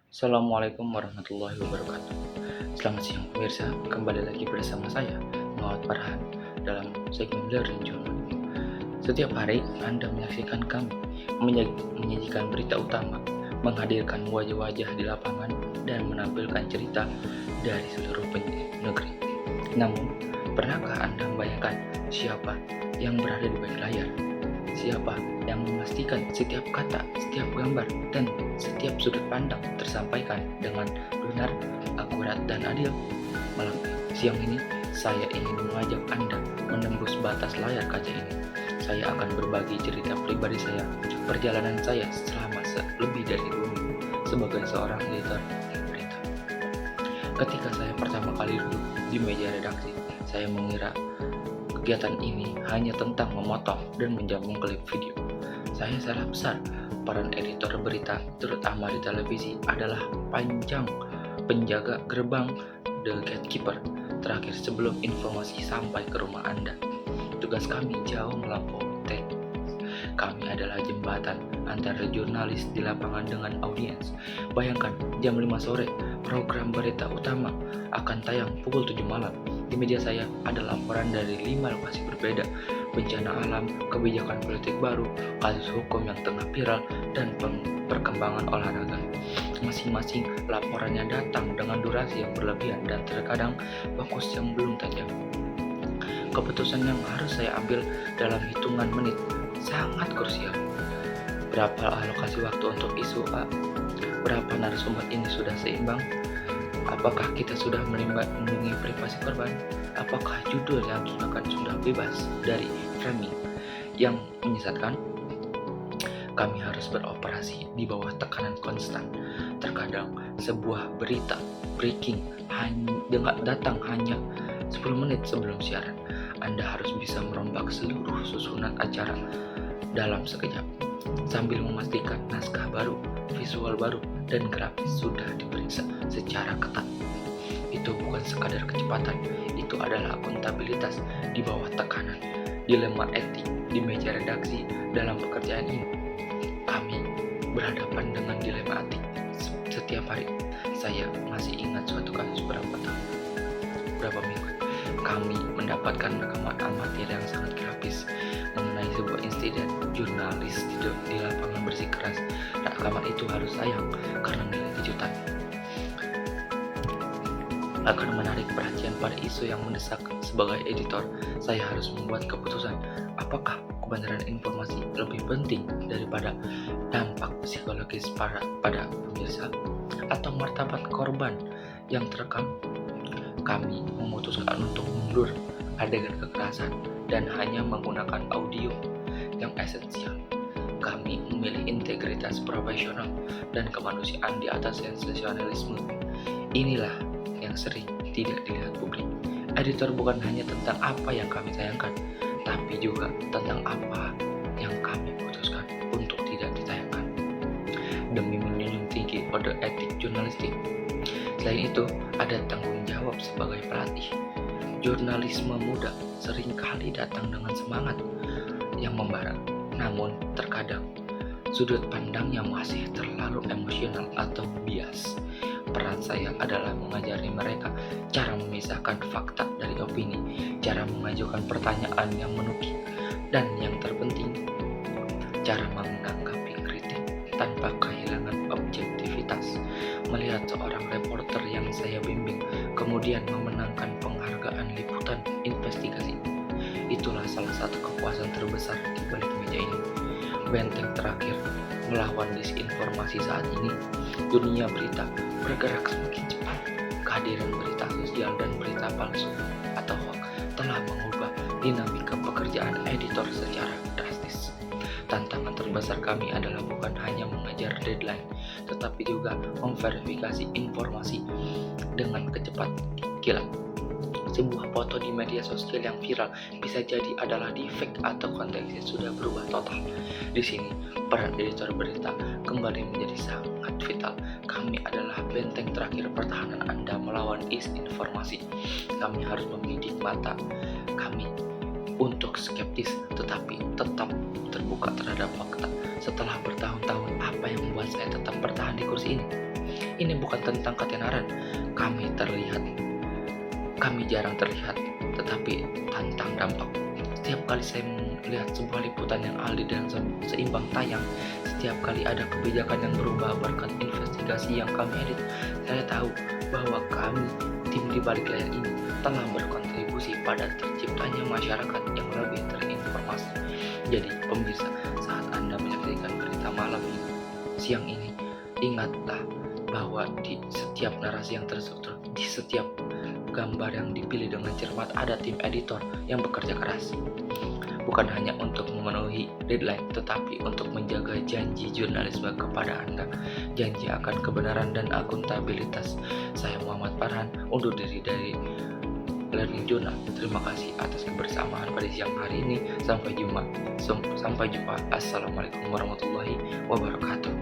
Assalamualaikum warahmatullahi wabarakatuh. Selamat siang pemirsa, kembali lagi bersama saya, Muhammad Farhan, dalam segmen Learning Journal. Setiap hari Anda menyaksikan kami menyajikan berita utama, menghadirkan wajah-wajah di lapangan, dan menampilkan cerita dari seluruh negeri. Namun, pernahkah Anda membayangkan siapa yang berada di balik layar? Siapa yang memastikan setiap kata, setiap gambar, dan setiap sudut pandang tersampaikan dengan benar, akurat, dan adil? Malam siang ini, saya ingin mengajak Anda menembus batas layar kaca ini. Saya akan berbagi cerita pribadi saya, perjalanan saya selama lebih dari 2 minggu sebagai seorang editor berita. Ketika saya pertama kali duduk di meja redaksi, saya mengira kegiatan ini hanya tentang memotong dan menjambung klip video. Saya salah besar. Peran editor berita, terutama di televisi, adalah penjaga gerbang, the gatekeeper, terakhir sebelum informasi sampai ke rumah Anda. Tugas kami jauh melampaui teks. Kami adalah jembatan antara jurnalis di lapangan dengan audiens. Bayangkan, jam 5 sore, program berita utama akan tayang pukul 7 malam. Di meja saya ada laporan dari 5 lokasi berbeda, bencana alam, kebijakan politik baru, kasus hukum yang tengah viral, dan perkembangan olahraga. Masing-masing laporannya datang dengan durasi yang berlebihan dan terkadang fokus yang belum tajam. Keputusan yang harus saya ambil dalam hitungan menit sangat krusial. Berapa alokasi waktu untuk isu A? Berapa narasumber ini sudah seimbang? Apakah kita sudah melindungi privasi korban? Apakah judul yang digunakan sudah bebas dari framing yang menyesatkan? Kami harus beroperasi di bawah tekanan konstan. Terkadang sebuah berita breaking datang hanya 10 menit sebelum siaran. Anda harus bisa merombak seluruh susunan acara dalam sekejap, sambil memastikan naskah baru, visual baru, dan grafis sudah diperiksa secara ketat. Itu bukan sekadar kecepatan, itu adalah akuntabilitas di bawah tekanan. Dilema etik di meja redaksi dalam pekerjaan ini. Kami berhadapan dengan dilema etik setiap hari. Saya masih ingat suatu kasus berapa minggu kami mendapatkan rekaman amatir yang sangat grafis mengenai sebuah insiden jurnalis di lapangan bersikeras. Rekaman itu harus sayang karena nilai kejutan akan menarik perhatian pada isu yang mendesak. Sebagai editor, saya harus membuat keputusan apakah kebenaran informasi lebih penting daripada dampak psikologis pada pemirsa atau martabat korban yang terekam. Kami memutuskan untuk mundur adegan kekerasan dan hanya menggunakan audio yang esensial. Kami memilih integritas profesional dan kemanusiaan di atas sensasionalisme. Inilah yang sering tidak dilihat publik. Editor bukan hanya tentang apa yang kami sayangkan, tapi juga tentang apa yang kami putuskan untuk tidak ditayangkan, demi menjunjung tinggi kode etik jurnalistik. Selain itu, ada tanggung jawab sebagai pelatih. Jurnalisme muda seringkali datang dengan semangat yang membara, namun terkadang sudut pandangnya masih terlalu emosional atau bias. Peran saya adalah mengajari mereka cara memisahkan fakta dari opini, cara mengajukan pertanyaan yang menukik, dan yang terpenting, cara menanggapi kritik tanpa kehilangan objektivitas. Melihat seorang reporter yang saya bimbing kemudian memenangkan penghargaan liputan investigasi, itulah salah satu kepuasan terbesar di balik meja ini. Benteng terakhir melawan disinformasi saat ini. Dunia berita bergerak semakin cepat. Kehadiran berita sosial dan berita palsu atau hoax telah mengubah dinamika pekerjaan editor secara drastis. Tantangan terbesar kami adalah bukan hanya mengejar deadline, tetapi juga memverifikasi informasi dengan kecepatan kilat. Sebuah foto di media sosial yang viral bisa jadi adalah deepfake atau konteksnya sudah berubah total. Di sini, peran editor berita kembali menjadi sangat vital. Kami adalah benteng terakhir pertahanan Anda melawan disinformasi. Kami harus membidik mata kami untuk skeptis, tetapi tetap terbuka terhadap fakta. Setelah bertahun-tahun, apa yang membuat saya tetap bertahan di kursi ini? ini bukan tentang ketenaran. Kami jarang terlihat, tetapi tentang dampak. Setiap kali saya melihat sebuah liputan yang adil dan seimbang tayang, setiap kali ada kebijakan yang berubah berkat investigasi yang kami edit, saya tahu bahwa kami, tim di balik layar ini, telah berkontribusi pada terciptanya masyarakat yang lebih terinformasi. Jadi, pemirsa, saat Anda menyaksikan berita malam ini, siang ini, ingatlah bahwa di setiap narasi yang terstruktur, di setiap gambar yang dipilih dengan cermat ada tim editor yang bekerja keras. Bukan hanya untuk memenuhi deadline, tetapi untuk menjaga janji jurnalisme kepada Anda, janji akan kebenaran dan akuntabilitas. Saya Muhammad Farhan, undur diri dari Learning Journal. Terima kasih atas kebersamaan pada siang hari ini. Sampai jumpa. Assalamualaikum warahmatullahi wabarakatuh.